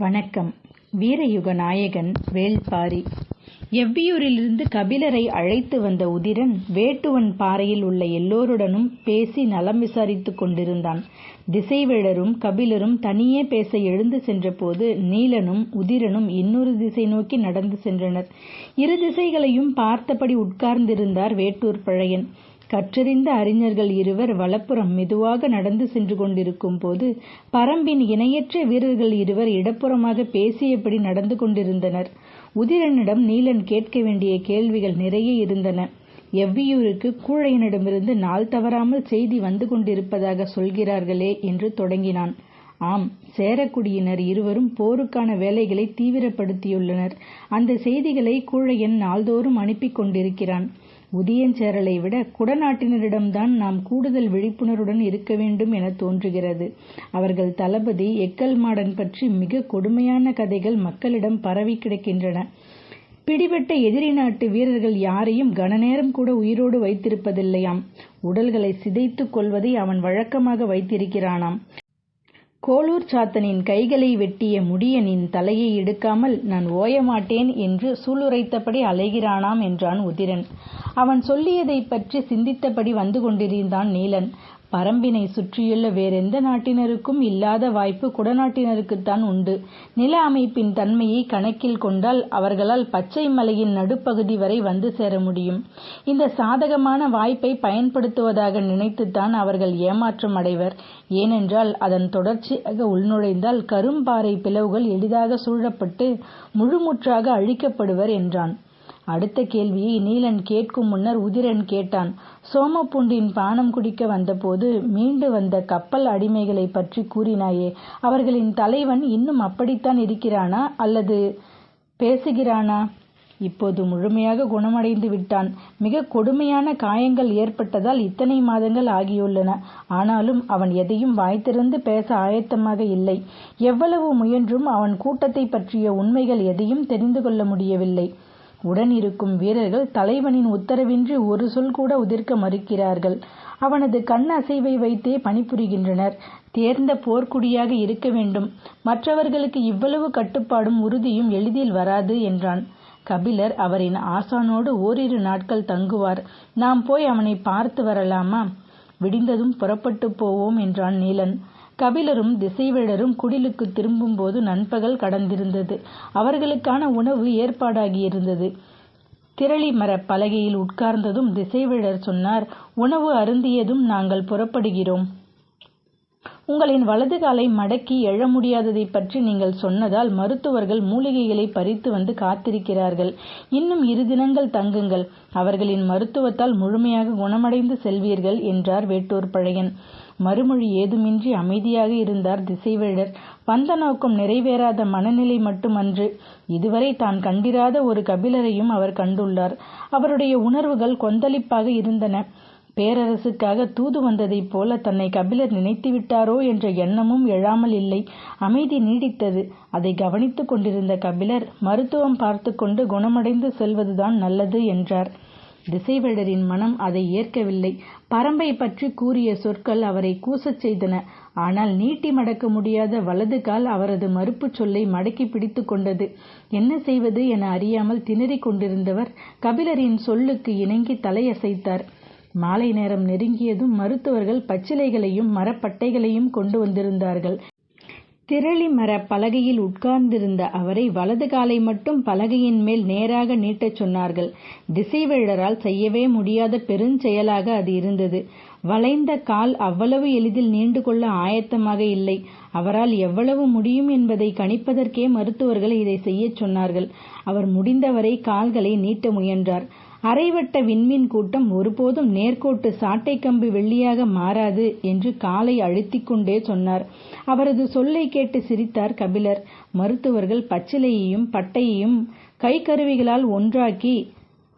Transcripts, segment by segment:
வணக்கம். வீரயுக நாயகன் வேள்பாரி. எவ்வியூரிலிருந்து கபிலரை அழைத்து வந்த உதிரன் வேட்டுவன் பாறையில் உள்ள எல்லோருடனும் பேசி நலம் விசாரித்துக் கொண்டிருந்தான். திசைவேழரும் கபிலரும் தனியே பேச எழுந்து சென்றபோது நீலனும் உதிரனும் இன்னொரு திசை நோக்கி நடந்து சென்றனர். இரு திசைகளையும் பார்த்தபடி உட்கார்ந்திருந்தார் வேட்டூர் பழையன். கற்றறிந்த அறிஞர்கள் இருவர் வலப்புறம் மெதுவாக நடந்து சென்று கொண்டிருக்கும் போது பரம்பின் இணையற்ற வீரர்கள் இருவர் இடப்புறமாக பேசியபடி நடந்து கொண்டிருந்தனர். உதிரனிடம் நீலன் கேட்க வேண்டிய கேள்விகள் நிறைய இருந்தன. எவ்வியூருக்கு கூழையனிடமிருந்து நாள் தவறாமல் செய்தி வந்து கொண்டிருப்பதாக சொல்கிறார்களே என்று தொடங்கினான். ஆம், சேரக்குடியினர் இருவரும் போருக்கான வேலைகளை தீவிரப்படுத்தியுள்ளனர். அந்த செய்திகளை கூழையன் நாள்தோறும் அனுப்பி கொண்டிருக்கிறான். உதியஞ்சேரலை விட குடநாட்டினரிடம்தான் நாம் கூடுதல் விழிப்புணர்வுடன் இருக்க வேண்டும் என தோன்றுகிறது. அவர்கள் தளபதி எக்கல்மாடன் பற்றி மிக கொடுமையான கதைகள் மக்களிடம் பரவி கிடக்கின்றன. பிடிபட்ட எதிரி நாட்டு வீரர்கள் யாரையும் கனநேரம் கூட உயிரோடு வைத்திருப்பதில்லையாம். உடல்களை சிதைத்துக் கொள்வதை அவன் வழக்கமாக வைத்திருக்கிறானாம். கோளூர் சாத்தனின் கைகளை வெட்டிய முடியனின் தலையை எடுக்காமல் நான் ஓயமாட்டேன் என்று சூளுரைத்தபடி அலைகிறானாம் என்றான் உதிரன். அவன் சொல்லியதை பற்றி சிந்தித்தபடி வந்து கொண்டிருந்தான் நீலன். பரம்பினை சுற்றியுள்ள வேறெந்த நாட்டினருக்கும் இல்லாத வாய்ப்பு குடநாட்டினருக்குத்தான் உண்டு. நில அமைப்பின் தன்மையை கணக்கில் கொண்டால் அவர்களால் பச்சை மலையின் நடுப்பகுதி வரை வந்து சேர முடியும். இந்த சாதகமான வாய்ப்பை பயன்படுத்துவதாக நினைத்துத்தான் அவர்கள் ஏமாற்றம் அடைவர். ஏனென்றால் அதன் தொடர்ச்சியாக உள்நுழைந்தால் கரும்பாறை பிளவுகள் எளிதாக சூழப்பட்டு முழுமுற்றாக அழிக்கப்படுவர் என்றான். அடுத்த கேள்வியை நீலன் கேட்கும் முன்னர் உதிரன் கேட்டான். சோமப்பூண்டின் பானம் குடிக்க வந்தபோது மீண்டு வந்த கப்பல் அடிமைகளை பற்றி கூறினாயே, அவர்களின் தலைவன் இன்னும் அப்படித்தான் இருக்கிறானா அல்லது பேசுகிறானா? இப்போது முழுமையாக குணமடைந்து விட்டான். மிக கொடுமையான காயங்கள் ஏற்பட்டதால் இத்தனை மாதங்கள் ஆகியுள்ளன. ஆனாலும் அவன் எதையும் வாய் திறந்து பேச ஆயத்தமாக இல்லை. எவ்வளவு முயன்றும் அவன் கூட்டத்தை பற்றிய உண்மைகள் எதையும் தெரிந்து கொள்ள முடியவில்லை. உடன் இருக்கும் வீரர்கள் தலைவனின் உத்தரவின்றி ஒரு சொல் கூட உதிர்க்க மறுக்கிறார்கள். அவனது கண் அசைவை வைத்தே பணிபுரிகின்றனர். தேர்ந்த போர்க்குடியாக இருக்க வேண்டும். மற்றவர்களுக்கு இவ்வளவு கட்டுப்பாடும் உறுதியும் எளிதில் வராது என்றான். கபிலர் அவரின் ஆசானோடு ஓரிரு நாட்கள் தங்குவார். நாம் போய் அவனை பார்த்து வரலாமா? விடிந்ததும் புறப்பட்டு போவோம் என்றான் நீலன். கபிலரும் திசைவேழரும் குடிலுக்கு திரும்பும் போது நண்பகல் கடந்திருந்தது. அவர்களுக்கான உணவு ஏற்பாடாகியிருந்தது. திரளி மர பலகையில் உட்கார்ந்ததும் திசைவேழர் சொன்னார், உணவு அருந்தியதும் நாங்கள் புறப்படுகிறோம். உங்களின் வலது காலை மடக்கி எழ முடியாததை பற்றி நீங்கள் சொன்னதால் மருத்துவர்கள் மூலிகைகளை பறித்து வந்து காத்திருக்கிறார்கள். இன்னும் 2 தினங்கள் தங்குங்கள். அவர்களின் மருத்துவத்தால் முழுமையாக குணமடைந்து செல்வீர்கள் என்றார் வேட்டூர் பழையன். மறுமொழி ஏதுமின்றி அமைதியாக இருந்தார் திசைவேழர். வந்த நோக்கம் நிறைவேறாத மனநிலை மட்டுமன்று, இதுவரை தான் கண்டிராத ஒரு கபிலரையும் அவர் கண்டுள்ளார். அவருடைய உணர்வுகள் கொந்தளிப்பாக இருந்தன. பேரரசுக்காக தூது வந்ததைப் போல தன்னை கபிலர் நினைத்துவிட்டாரோ என்ற எண்ணமும் எழாமல் இல்லை. அமைதி நீடித்தது. அதை கவனித்துக் கொண்டிருந்த கபிலர், மருத்துவம் பார்த்து கொண்டு குணமடைந்து செல்வதுதான் நல்லது என்றார். திசைவேழரின் மனம் அதை ஏற்கவில்லை. பரம்பை பற்றி கூறிய சொற்கள் அவரை கூசச் செய்தன. ஆனால் நீட்டி மடக்க முடியாத வலது கால் அவரது மறுப்பு சொல்லை மடக்கி பிடித்து கொண்டது. என்ன செய்வது என அறியாமல் திணறிக் கொண்டிருந்தவர் கபிலரின் சொல்லுக்கு இணங்கி தலையசைத்தார். மாலை நேரம் நெருங்கியதும் மருத்துவர்கள் பச்சிலைகளையும் மரப்பட்டைகளையும் கொண்டு வந்திருந்தார்கள். திரளி மர பலகையில் உட்கார்ந்திருந்த அவரை வலது காலை மட்டும் பலகையின் மேல் நேராக நீட்டச் சொன்னார்கள். திசைவேழரால் செய்யவே முடியாத பெருஞ்செயலாக அது இருந்தது. வளைந்த கால் அவ்வளவு எளிதில் நீண்டு கொள்ள ஆயத்தமாக இல்லை. அவரால் எவ்வளவு முடியும் என்பதை கணிப்பதற்கே மருத்துவர்கள் இதை செய்யச் சொன்னார்கள். அவர் முடிந்தவரை கால்களை நீட்ட முயன்றார். அரைவட்ட விண்மீன் கூட்டம் ஒருபோதும் நேர்கோட்டு சாட்டை கம்பு வெள்ளியாக மாறாது என்று காலை அழுத்திக் கொண்டே சொன்னார். அவரது சொல்லை கேட்டு சிரித்தார் கபிலர். மருத்துவர்கள் பச்சிலையையும் பட்டையையும் கைக்கருவிகளால் ஒன்றாக்கி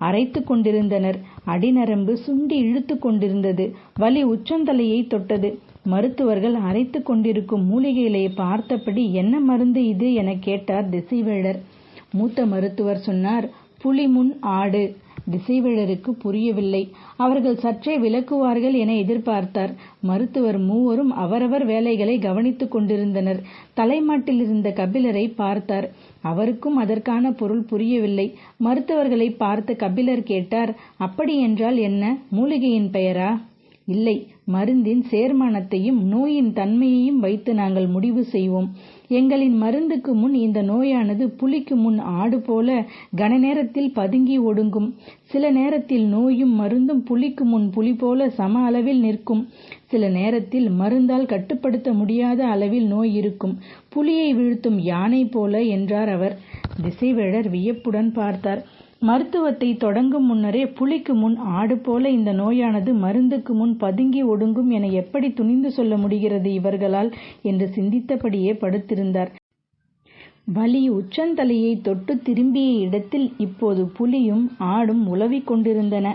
அரைத்து கொண்டிருந்தனர். அடிநரம்பு சுண்டி இழுத்து கொண்டிருந்தது. வலி உச்சந்தலையை தொட்டது. மருத்துவர்கள் அரைத்து கொண்டிருக்கும் மூலிகைகளை பார்த்தபடி என்ன மருந்து இது என கேட்டார் திசைவேழர். மூத்த மருத்துவர் சொன்னார், புலி முன் ஆடு. திசைவேழருக்கு புரியவில்லை. அவர்கள் சற்றே விலக்குவார்கள் என எதிர்பார்த்தார். மருத்துவர் மூவரும் அவரவர் வேலைகளை கவனித்துக் கொண்டிருந்தனர். தலைமாட்டில் இருந்த கபிலரை பார்த்தார். அவருக்கும் அதற்கான பொருள் புரியவில்லை. மருத்துவர்களை பார்த்த கபிலர் கேட்டார், அப்படியென்றால் என்ன? மூலிகையின் பெயரா? இல்லை, மருந்தின் சேர்மானத்தையும் நோயின் தன்மையையும் வைத்து நாங்கள் முடிவு செய்வோம். எங்களின் மருந்துக்கு முன் இந்த நோயானது புலிக்கு முன் ஆடு போல கன நேரத்தில் பதுங்கி ஒடுங்கும். சில நேரத்தில் நோயும் மருந்தும் புலிக்கு முன் புலி போல சம அளவில் நிற்கும். சில நேரத்தில் மருந்தால் கட்டுப்படுத்த முடியாத அளவில் நோய் இருக்கும். புலியை வீழ்த்தும் யானை போல என்றார் அவர். திசைவேழர் வியப்புடன் பார்த்தார். மருத்துவத்தை தொடங்கும் முன்னரே புலிக்கு முன் ஆடு போல இந்த நோயானது மருந்துக்கு முன் பதுங்கி ஒடுங்கும் என எப்படி துணிந்து சொல்ல முடிகிறது இவர்களால் என்று சிந்தித்தபடியே படுத்திருந்தார். வலி உச்சந்தலையை தொட்டு திரும்பிய இடத்தில் இப்போது புலியும் ஆடும் உலவிக் கொண்டிருந்தன.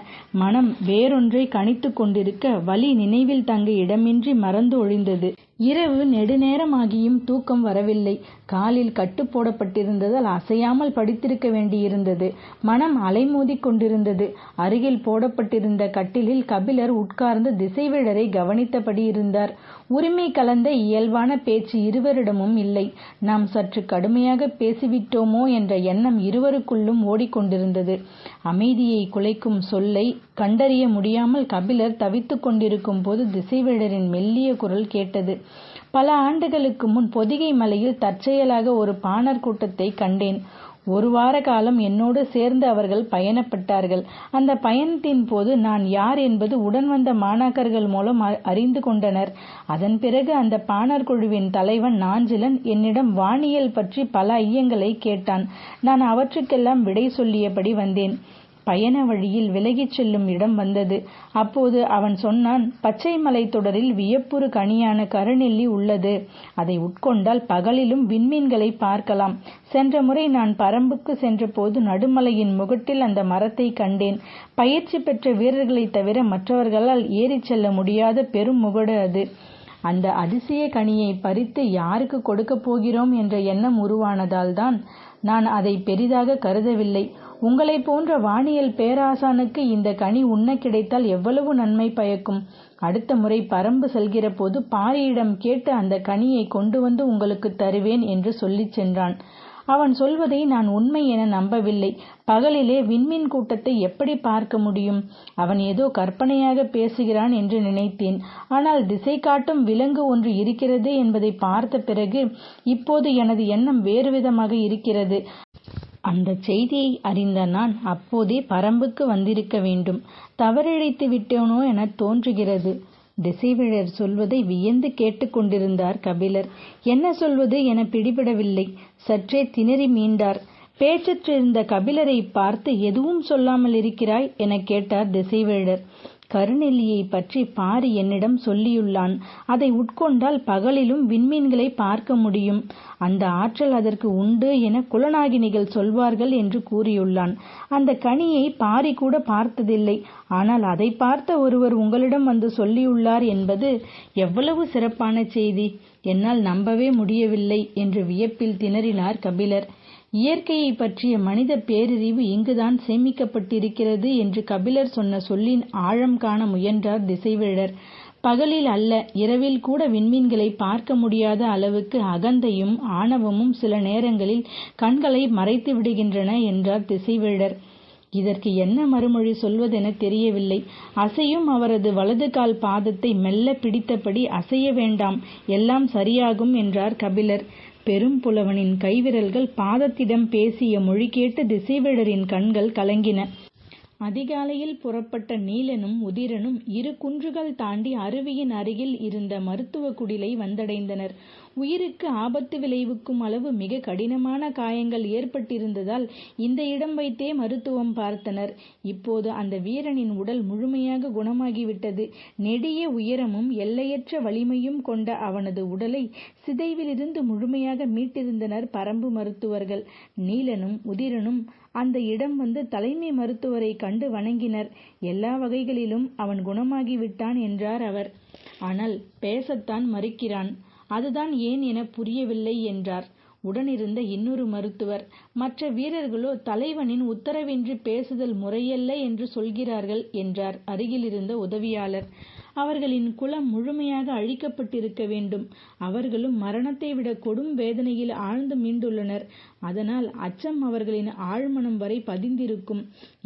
மனம் வேறொன்றை கணித்து கொண்டிருக்க வலி நினைவில் தங்க இடமின்றி மறந்து ஒழிந்தது. இரவு நெடுநேரமாகியும் தூக்கம் வரவில்லை. காலில் கட்டு போடப்பட்டிருந்ததால் அசையாமல் படுத்திருக்க வேண்டியிருந்தது. மனம் அலைமோதிக் கொண்டிருந்தது. அருகில் போடப்பட்டிருந்த கட்டிலில் கபிலர் உட்கார்ந்து திசைவேழரை கவனித்தபடி இருந்தார். உரிமை கலந்த இயல்பான பேச்சு இருவரிடமும் இல்லை. நாம் சற்று கடுமையாக பேசிவிட்டோமோ என்ற எண்ணம் இருவருக்குள்ளும் ஓடிக்கொண்டிருந்தது. அமைதியை குலைக்கும் சொல்லை கண்டறிய முடியாமல் கபிலர் தவித்துக் கொண்டிருக்கும் போது திசைவேழரின் மெல்லிய குரல் கேட்டது. பல ஆண்டுகளுக்கு முன் பொதிகை மலையில் தற்செயலாக ஒரு பாணர் கூட்டத்தை கண்டேன். 1 வார காலம் என்னோடு சேர்ந்து அவர்கள் பயணப்பட்டார்கள். அந்த பயணத்தின் போது நான் யார் என்பது உடன் வந்த மாணாக்கர்கள் மூலம் அறிந்து கொண்டனர். அதன் பிறகு அந்த பாணர் குழுவின் தலைவன் நாஞ்சிலன் என்னிடம் வானியல் பற்றி பல ஐயங்களை கேட்டான். நான் அவற்றுக்கெல்லாம் விடை சொல்லியபடி வந்தேன். பயண வழியில் விலகிச் செல்லும் இடம் வந்தது. அப்போது அவன் சொன்னான், பச்சை மலைத்தொடரில் வியப்புறு கனியான கருநெல்லி உள்ளது. அதை உட்கொண்டால் பகலிலும் விண்மீன்களை பார்க்கலாம். சென்ற முறை நான் பரம்புக்கு சென்றபோது நடுமலையின் முகட்டில் அந்த மரத்தை கண்டேன். பயிற்சி பெற்ற வீரர்களைத் தவிர மற்றவர்களால் ஏறிச் செல்ல முடியாத பெரும் முகடு அது. அந்த அதிசய கனியை பறித்து யாருக்கு கொடுக்கப் போகிறோம் என்ற எண்ணம் உருவானதால் தான் நான் அதை பெரிதாக கருதவில்லை. உங்களைப் போன்ற வானியல் பேராசானுக்கு இந்த கனி உண்ண கிடைத்தால் எவ்வளவு நன்மை பயக்கும். அடுத்த முறை பரம்பு செல்கிற போது பாரியிடம் கேட்டு அந்த கனியை கொண்டு வந்து உங்களுக்கு தருவேன் என்று சொல்லிச் சென்றான். அவன் சொல்வதை நான் உண்மை என நம்பவில்லை. பகலிலே விண்மீன் கூட்டத்தை எப்படி பார்க்க முடியும்? அவன் ஏதோ கற்பனையாக பேசுகிறான் என்று நினைத்தேன். ஆனால் திசை காட்டும் விலங்கு ஒன்று இருக்கிறது என்பதை பார்த்த பிறகு இப்போது எனது எண்ணம் வேறு விதமாக இருக்கிறது. அந்த செய்தியை அறிந்த நான் அப்போதே பரம்புக்கு வந்திருக்க வேண்டும். தவறிழைத்து விட்டேனோ என தோன்றுகிறது. திசைவேழர் சொல்வதை வியந்து கேட்டுக்கொண்டிருந்தார் கபிலர். என்ன சொல்வது என பிடிபடவில்லை. சற்றே திணறி மீண்டார். பேச்சற்றிருந்த கபிலரை பார்த்து எதுவும் சொல்லாமல் இருக்கிறாய் என கேட்டார் திசைவேழர். கருநெல்லியை பற்றி பாரி என்னிடம் சொல்லியுள்ளான். அதை உட்கொண்டால் பகலிலும் விண்மீன்களை பார்க்க முடியும். அந்த ஆற்றல் அதற்கு உண்டு என குலநாகினிகள் சொல்வார்கள் என்று கூறியுள்ளான். அந்த கனியை பாரி கூட பார்த்ததில்லை. ஆனால் அதை பார்த்த ஒருவர் உங்களிடம் வந்து சொல்லியுள்ளார் என்பது எவ்வளவு சிறப்பான செய்தி! என்னால் நம்பவே முடியவில்லை என்று வியப்பில் திணறினார் கபிலர். இயற்கையை பற்றிய மனித பேரறிவு இங்குதான் சேமிக்கப்பட்டிருக்கிறது என்று கபிலர் சொன்ன சொல்லின் ஆழம் காண முயன்றார் திசைவேழர். பகலில் அல்ல, இரவில் கூட விண்மீன்களை பார்க்க முடியாத அளவுக்கு அகந்தையும் ஆணவமும் சில நேரங்களில் கண்களை மறைத்து விடுகின்றன என்றார் திசைவேழர். இதற்கு என்ன மறுமொழி சொல்வதென தெரியவில்லை. அசையும் அவரது வலது கால் பாதத்தை மெல்ல பிடித்தபடி அசைய வேண்டாம், எல்லாம் சரியாகும் என்றார் கபிலர். பெரும் புலவனின் கைவிரல்கள் பாதத்திடம் பேசிய மொழி கேட்டு திசைவேழரின் கண்கள் கலங்கின. அதிகாலையில் புறப்பட்ட நீலனும் உதிரனும் 2 குன்றுகள் தாண்டி அருவியின் அருகில் இருந்த மருத்துவ குடிலை வந்தடைந்தனர். உயிருக்கு ஆபத்து விளைவிக்கும் அளவு மிக கடினமான காயங்கள் ஏற்பட்டிருந்ததால் இந்த இடம் வைத்தே மருத்துவம் பார்த்தனர். இப்போது அந்த வீரனின் உடல் முழுமையாக குணமாகிவிட்டது. நெடிய உயரமும் எல்லையற்ற வலிமையும் கொண்ட அவனது உடலை சிதைவிலிருந்து முழுமையாக மீட்டிருந்தனர் பரம்பு மருத்துவர்கள். நீலனும் உதிரனும் அந்த இடம் வந்து தலைமை மருத்துவரை கண்டு வணங்கினர். எல்லா வகைகளிலும் அவன் குணமாகிவிட்டான் என்றார் அவர். ஆனால் பேசத்தான் மறுக்கிறான். அதுதான் ஏன் என புரியவில்லை என்றார். உடனிருந்த இன்னொரு மருத்துவர், மற்ற வீரர்களோ தலைவனின் உத்தரவின்றி பேசுதல் முறையல்ல என்று சொல்கிறார்கள் என்றார் அருகிலிருந்த உதவியாளர். அவர்களின் குலம் முழுமையாக அழிக்கப்பட்டிருக்க வேண்டும். அவர்களும் மரணத்தை விட கொடும் வேதனையில் ஆழ்ந்து மீண்டுள்ளனர். அதனால் அச்சம் அவர்களின் ஆழ்மனம் வரை பதிந்திருக்கும்.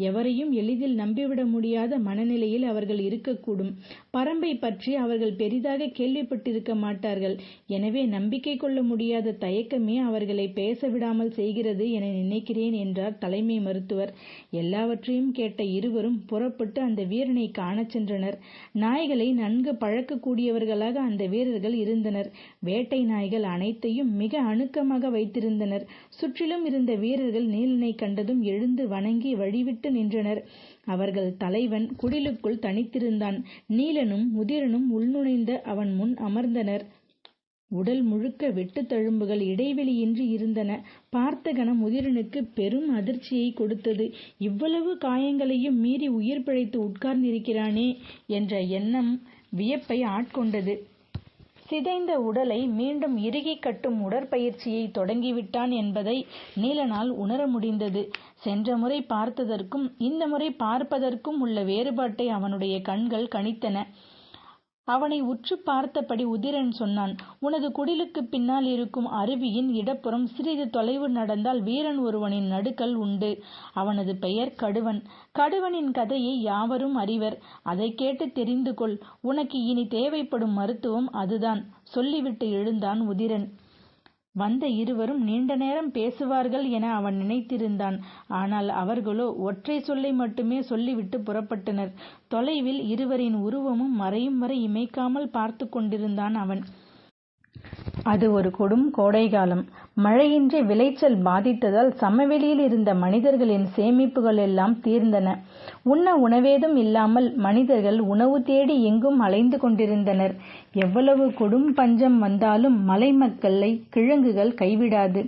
எவரையும் எளிதில் நம்பிவிட முடியாத மனநிலையில் அவர்கள் இருக்கக்கூடும். பரம்பை பற்றி அவர்கள் பெரிதாக கேள்விப்பட்டிருக்க மாட்டார்கள். எனவே நம்பிக்கை கொள்ள முடியாத தயக்கமே அவர்களை பேச விடாமல் செய்கிறது என நினைக்கிறேன் என்றார் தலைமை மருத்துவர். எல்லாவற்றையும் கேட்ட இருவரும் புறப்பட்டு அந்த வீரனை காணச் சென்றனர். நாய்களை நன்கு பழக்கக்கூடியவர்களாக அந்த வீரர்கள் இருந்தனர். வேட்டை நாய்கள் அனைத்தையும் மிக அணுக்கமாக வைத்திருந்தனர். சுற்றிலும் இருந்த வீரர்கள் நீலனை கண்டதும் எழுந்து வணங்கி வழிவிட்டு நின்றனர். அவர்கள் தலைவன் குடிலுக்குள் தனித்திருந்தான். நீலனும் முதிரனும் உள்நுழைந்த அவன் முன் அமர்ந்தனர். உடல் முழுக்க வெட்டு தழும்புகள் இடைவெளியின்றி இருந்தன. பார்த்த கணம் முதிரனுக்கு பெரும் அதிர்ச்சியை கொடுத்தது. இவ்வளவு காயங்களையும் மீறி உயிர் பிழைத்து உட்கார்ந்திருக்கிறானே என்ற எண்ணம் வியப்பை ஆட்கொண்டது. சிதைந்த உடலை மீண்டும் இறுகி கட்டும் உடற்பயிற்சியை தொடங்கிவிட்டான் என்பதை நீலனால் உணர முடிந்தது. சென்ற முறை பார்த்ததற்கும் இந்த முறை பார்ப்பதற்கும் உள்ள வேறுபாட்டை அவனுடைய கண்கள் கணித்தன. அவனை உற்று பார்த்தபடி உதிரன் சொன்னான், உனது குடிலுக்கு பின்னால் இருக்கும் அருவியின் இடப்புறம் சிறிது தொலைவு நடந்தால் வீரன் ஒருவனின் நடுக்கல் உண்டு. அவனது பெயர் கடுவன். கடுவனின் கதையை யாவரும் அறிவர். அதை கேட்டு தெரிந்து கொள். உனக்கு இனி தேவைப்படும் மருத்துவம் அதுதான், சொல்லிவிட்டு எழுந்தான் உதிரன். வந்த இருவரும் நீண்ட நேரம் பேசுவார்கள் என அவன் நினைத்திருந்தான். ஆனால் அவர்களோ ஒற்றை சொல்லை மட்டுமே சொல்லிவிட்டு புறப்பட்டனர். தொலைவில் இருவரின் உருவமும் மறையும் வரை இமைக்காமல் பார்த்து கொண்டிருந்தான் அவன். அது ஒரு கொடும் கோடைகாலம். மழையின்றி விளைச்சல் பாதித்ததால் சமவெளியில் இருந்த மனிதர்களின் சேமிப்புகள் எல்லாம் தீர்ந்தன. உண்ண உணவேதும் இல்லாமல் மனிதர்கள் உணவு தேடி எங்கும் அலைந்து கொண்டிருந்தனர். எவ்வளவு கொடும் பஞ்சம் வந்தாலும் மலை மக்களை கிழங்குகள் கைவிடாது.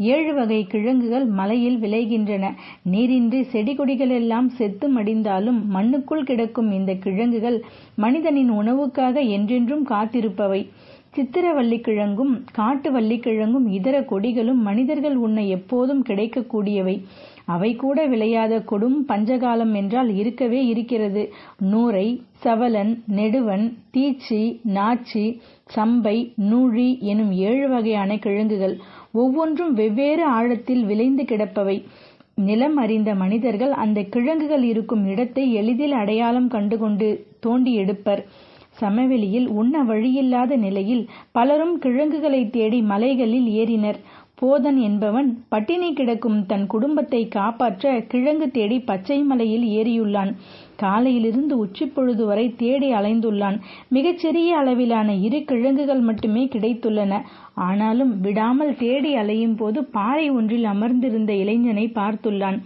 7 வகை கிழங்குகள் மலையில் விளைகின்றன. நீரின்றி செடி கொடிகளெல்லாம் செத்து மடிந்தாலும் மண்ணுக்குள் கிடக்கும் இந்த கிழங்குகள் மனிதனின் உணவுக்காக என்றென்றும் காத்திருப்பவை. சித்திரவள்ளி கிழங்கும் காட்டு வள்ளிக்கிழங்கும் இதர கொடிகளும் மனிதர்கள் உண்ண எப்போதும் கிடைக்கக்கூடியவை. அவை கூட விளையாத கொடும் பஞ்சகாலம் என்றால் இருக்கவே இருக்கிறது. நூரை, சவலன், நெடுவன், தீச்சி, நாச்சி, சம்பை, நூழி எனும் 7 வகையான கிழங்குகள். ஒவ்வொன்றும் வெவ்வேறு ஆழத்தில் விளைந்து கிடப்பவை. நிலம் அறிந்த மனிதர்கள் அந்த கிழங்குகள் இருக்கும் இடத்தை எளிதில் அடையாளம் கண்டுகொண்டு தோண்டி எடுப்பர். சமவெளியில் உண்ண வழியில்லாத நிலையில் பலரும் கிழங்குகளை தேடி மலைகளில் ஏறினர். போதன் என்பவன் பட்டினி கிடக்கும் தன் குடும்பத்தை காப்பாற்ற கிழங்கு தேடி பச்சை மலையில் ஏறியுள்ளான். காலையிலிருந்து உச்சிப்பொழுது வரை தேடி அலைந்துள்ளான். மிகச்சிறிய அளவிலான 2 கிழங்குகள் மட்டுமே கிடைத்துள்ளன. ஆனாலும் விடாமல் தேடி அலையும் போது பாறை ஒன்றில் அமர்ந்திருந்த இளைஞனை பார்த்துள்ளான்.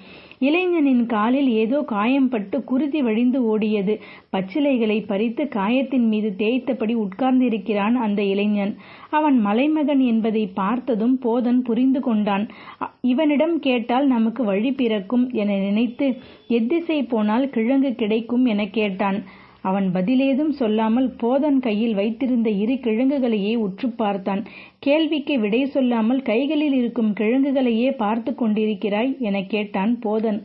இளைஞனின் காலில் ஏதோ காயம்பட்டு குருதி வழிந்து ஓடியது. பச்சிலைகளை பறித்து காயத்தின் மீது தேய்த்தபடி உட்கார்ந்திருக்கிறான் அந்த இளைஞன். அவன் மலைமகன் என்பதை பார்த்ததும் போதன் புரிந்து கொண்டான். இவனிடம் கேட்டால் நமக்கு வழி பிறக்கும் என நினைத்து எத்திசை போனால் கிழங்கு கிடைக்கும் என கேட்டான். அவன் பதிலேதும் சொல்லாமல் போதன் கையில் வைத்திருந்த 2 கிழங்குகளையே உற்று பார்த்தான். கேள்விக்கு விடை சொல்லாமல் கைகளில் இருக்கும் கிழங்குகளையே பார்த்து கொண்டிருக்கிறாய் என கேட்டான் போதன்.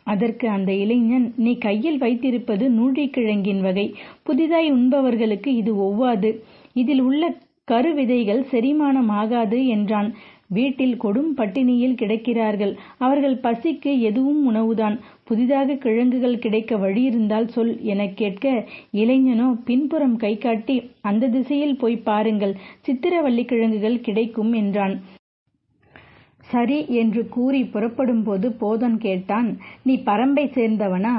அதற்கு அந்த இளைஞன், நீ கையில் வைத்திருப்பது நூழிக்கிழங்கின் வகை. புதிதாய் உண்பவர்களுக்கு இது ஒவ்வாது. இதில் உள்ள கருவிதைகள் செரிமானமாகாது என்றான். வீட்டில் கொடும் பட்டினியில் கிடக்கிறார்கள். அவர்கள் பசிக்கு எதுவும் உணவுதான். புதிதாக கிழங்குகள் கிடைக்க வழி இருந்தால் சொல் என கேட்க, இளைஞனோ பின்புறம் கை காட்டி, அந்த திசையில் போய் பாருங்கள், சித்திரவள்ளி கிழங்குகள் கிடைக்கும் என்றான். சரி என்று கூறி புறப்படும் போது போதன் கேட்டான், நீ பரம்பை சேர்ந்தவனா?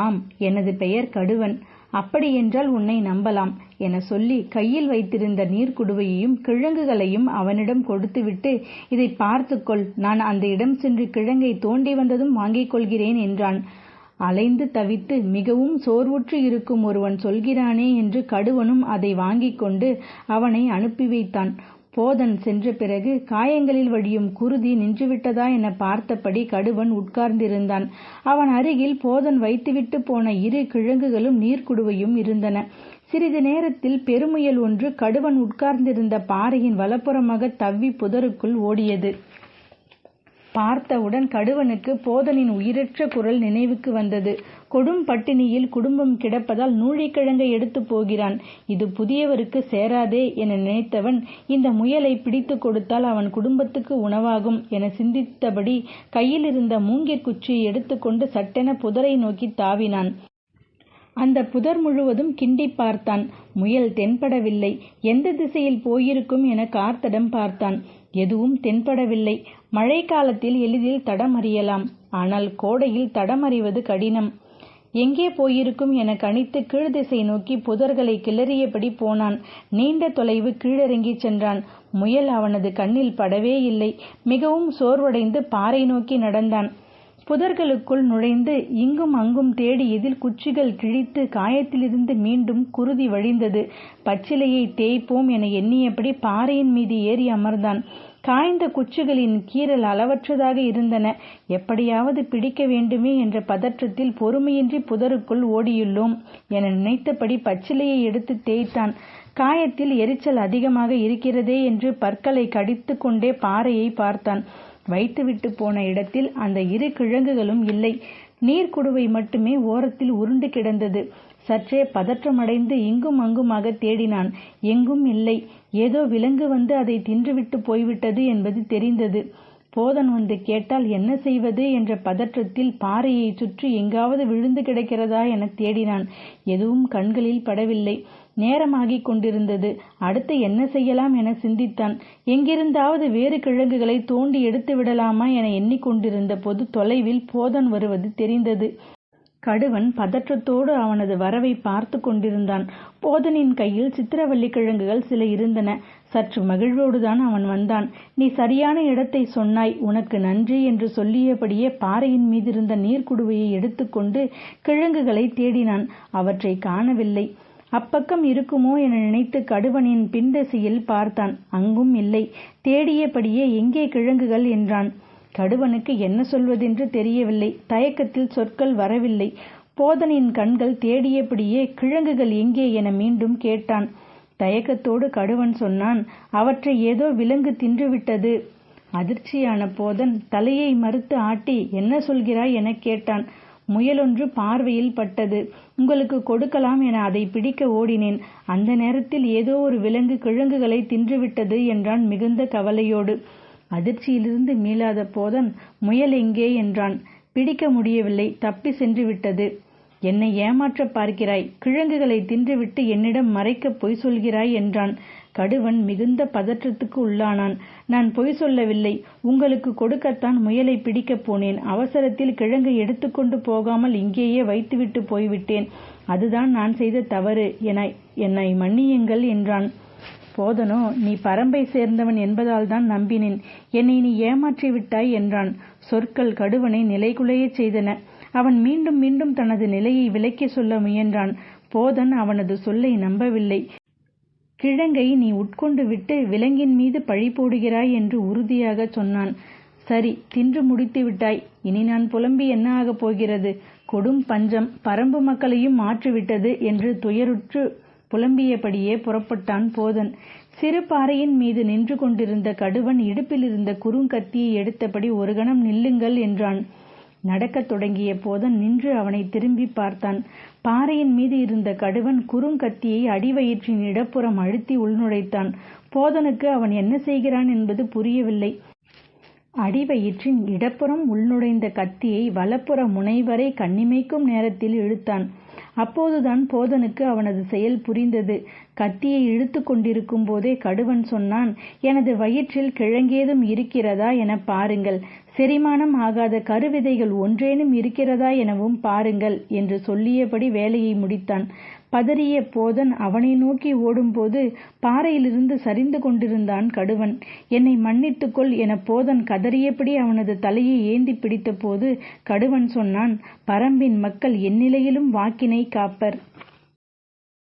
ஆம், எனது பெயர் கடுவன். அப்படியென்றால் உன்னை நம்பலாம் என சொல்லி கையில் வைத்திருந்த நீர்க்குடுவையையும் கிழங்குகளையும் அவனிடம் கொடுத்துவிட்டு, இதை பார்த்துக்கொள், நான் அந்த இடம் சென்று கிழங்கை தோண்டி வந்ததும் வாங்கிக் கொள்கிறேன் என்றான். அலைந்து தவித்து மிகவும் சோர்வுற்று இருக்கும் ஒருவன் சொல்கிறானே என்று கடுவனும் அதை வாங்கிக் கொண்டு அவனை அனுப்பி வைத்தான். போதன் சென்ற பிறகு காயங்களில் வழியும் குருதி நின்றுவிட்டதா என பார்த்தபடி கடுவன் உட்கார்ந்திருந்தான். அவன் அருகில் போதன் வைத்துவிட்டு போன 2 கிழங்குகளும் நீர்க்குடுவையும் இருந்தன. சிறிது நேரத்தில் பெருமுயல் ஒன்று கடுவன் உட்கார்ந்திருந்த பாறையின் வலப்புறமாக தவ்வி புதருக்குள் ஓடியது. பார்த்தவுடன் கடுவனுக்கு போதனின் உயிரற்ற குரல் நினைவுக்கு வந்தது. கொடும் பட்டினியில் குடும்பம் கிடப்பதால் நூழிக்கிழங்கை எடுத்து போகிறான், இது புதியவருக்கு சேராதே என நினைத்தவன், இந்த முயலை பிடித்து கொடுத்தால் அவன் குடும்பத்துக்கு உணவாகும் என சிந்தித்தபடி கையில் இருந்த மூங்கிற் குச்சியை எடுத்துக்கொண்டு சட்டென புதரை நோக்கி தாவினான். அந்த புதர் முழுவதும் கிண்டி பார்த்தான். முயல் தென்படவில்லை. எந்த திசையில் போயிருக்கும் என கார்த்தடம் பார்த்தான். எதுவும் தென்படவில்லை. மழை காலத்தில் எளிதில் தடம் அறியலாம், ஆனால் கோடையில் தடம் அறிவது கடினம். எங்கே போயிருக்கும் என கணித்து கீழ்திசை நோக்கி புதர்களை கிளறியபடி போனான். நீண்ட தொலைவு கீழிறங்கிச் சென்றான். முயல் அவனது கண்ணில் படவே இல்லை. மிகவும் சோர்வடைந்து பாறை நோக்கி நடந்தான். புதர்களுக்குள் நுழைந்து இங்கும் அங்கும் தேடி இதில் குச்சிகள் கிழித்து காயத்திலிருந்து மீண்டும் குருதி வழிந்தது. பச்சிலையை தேய்ப்போம் என எண்ணியபடி பாறையின் மீது ஏறி அமர்ந்தான். காய்ந்த குச்சிகளின் கீறல் அளவற்றதாக இருந்தன. எப்படியாவது பிடிக்க வேண்டுமே என்ற பதற்றத்தில் பொறுமையின்றி புதருக்குள் ஓடியுள்ளோம் என நினைத்தபடி பச்சிலையை எடுத்து தேய்த்தான். காயத்தில் எரிச்சல் அதிகமாக இருக்கிறதே என்று பற்களை கடித்து கொண்டே பாறையை பார்த்தான். வைத்துவிட்டு போன இடத்தில் அந்த 2 கிழங்குகளும் இல்லை. நீர்க்குடுவை மட்டுமே ஓரத்தில் உருண்டு கிடந்தது. சற்றே பதற்றமடைந்து இங்கும் அங்குமாக தேடினான். எங்கும் இல்லை. ஏதோ விலங்கு வந்து அதை தின்றுவிட்டு போய்விட்டது என்பது தெரிந்தது. போதன் வந்து கேட்டால் என்ன செய்வது என்ற பதற்றத்தில் பாறையை சுற்றி எங்காவது விழுந்து கிடக்கிறதா என தேடினான். எதுவும் கண்களில் படவில்லை. நேரமாகிக் கொண்டிருந்தது. அடுத்து என்ன செய்யலாம் என சிந்தித்தான். எங்கிருந்தாவது வேறு கிழங்குகளை தோண்டி எடுத்து விடலாமா என எண்ணிக்கொண்டிருந்த போது தொலைவில் போதன் வருவது தெரிந்தது. கடுவன் பதற்றத்தோடு அவனது வரவை பார்த்து கொண்டிருந்தான். போதனின் கையில் சித்திரவள்ளி கிழங்குகள் சில இருந்தன. சற்று மகிழ்வோடுதான் அவன் வந்தான். நீ சரியான இடத்தை சொன்னாய், உனக்கு நன்றி என்று சொல்லியபடியே பாறையின் மீதிருந்த நீர்க்குடுவையை எடுத்துக்கொண்டு கிழங்குகளை தேடினான். அவற்றை காணவில்லை. அப்பக்கம் இருக்குமோ என நினைத்து கடுவனின் பின்திசையில் பார்த்தான். அங்கும் இல்லை. தேடியபடியே எங்கே கிழங்குகள் என்றான். கடுவனுக்கு என்ன சொல்வதென்று தெரியவில்லை. தயக்கத்தில் சொற்கள் வரவில்லை. போதனின் கண்கள் தேடியபடியே கிழங்குகள் எங்கே என மீண்டும் கேட்டான். தயக்கத்தோடு கடுவன் சொன்னான், அவற்றை ஏதோ விலங்கு தின்றுவிட்டது. அதிர்ச்சியான போதன் தலையை மறுத்து ஆட்டி, என்ன சொல்கிறாய் என கேட்டான். முயலொன்று பார்வையில் பட்டது. உங்களுக்கு கொடுக்கலாம் என அதை பிடிக்க ஓடினேன். அந்த நேரத்தில் ஏதோ ஒரு விலங்கு கிழங்குகளை தின்றுவிட்டது என்றான் மிகுந்த கவலையோடு. அதிர்ச்சியிலிருந்து மீளாத போதன், முயல் எங்கே என்றான். பிடிக்க முடியவில்லை, தப்பி சென்று விட்டது. என்னை ஏமாற்ற பார்க்கிறாய், கிழங்குகளை தின்றுவிட்டு என்னிடம் மறைக்க பொய் சொல்கிறாய் என்றான். கடுவன் மிகுந்த பதற்றத்துக்கு உள்ளானான். நான் பொய் சொல்லவில்லை, உங்களுக்கு கொடுக்கத்தான் முயலை பிடிக்கப் போனேன். அவசரத்தில் கிழங்கை எடுத்துக்கொண்டு போகாமல் இங்கேயே வைத்துவிட்டு போய்விட்டேன். அதுதான் நான் செய்த தவறு. என்னை மன்னியுங்கள் என்றான். போதனோ, நீ பரம்பை சேர்ந்தவன் என்பதால் தான் நம்பினேன். என்னை நீ ஏமாற்றி விட்டாய் என்றான். சொற்கள் கடுவனை நிலைகுலையச் செய்தன. அவன் மீண்டும் மீண்டும் தனது நிலையை விலக்கி சொல்ல முயன்றான். போதன் அவனது சொல்லை நம்பவில்லை. கிழங்கை நீ உட்கொண்டு விட்டு விலங்கின் மீது பழி போடுகிறாய் என்று உறுதியாக சொன்னான். சரி, தின்று முடித்து விட்டாய். இனி நான் புலம்பி என்ன ஆகப் போகிறது? கொடும் பஞ்சம் பரம்பு மக்களையும் மாற்றிவிட்டது என்று துயருற்று புலம்பியபடியே புறப்பட்டான் போதன். சிறு பாறையின் மீது நின்று கொண்டிருந்த கடுவன் இடுப்பில் இருந்த குறுங்கத்தியை எடுத்தபடி, ஒரு கணம் நில்லுங்கள் என்றான். நடக்கத் தொடங்கிய போதன் நின்று அவனை திரும்பி பார்த்தான். பாறையின் மீது இருந்த கடுவன் குறுங்கத்தியை அடிவயிற்றின் இடப்புறம் அழுத்தி உள்நுழைத்தான். போதனுக்கு அவன் என்ன செய்கிறான் என்பது புரியவில்லை. அடிவயிற்றின் இடப்புறம் உள்நுழைந்த கத்தியை வலப்புற முனைவரை கண்ணிமைக்கும் நேரத்தில் இழுத்தான். அப்போதுதான் போதனுக்கு அவனது செயல் புரிந்தது. கத்தியை இழுத்து கொண்டிருக்கும் போதே கடுவன் சொன்னான், எனது வயிற்றில் கிழங்கேதும் இருக்கிறதா என பாருங்கள், செரிமானம் ஆகாத கருவிதைகள் ஒன்றேனும் இருக்கிறதா எனவும் பாருங்கள் என்று சொல்லியபடி வேலையை முடித்தான். பதறிய போதன் அவனை நோக்கி ஓடும்போது பாறையிலிருந்து சரிந்து கொண்டிருந்தான் கடுவன். என்னை மன்னித்துக்கொள் என போதன் கதறியபடி அவனது தலையை ஏந்தி பிடித்த போது கடுவன் சொன்னான், பரம்பின் மக்கள் எந்நிலையிலும் வாக்கினை காப்பர்.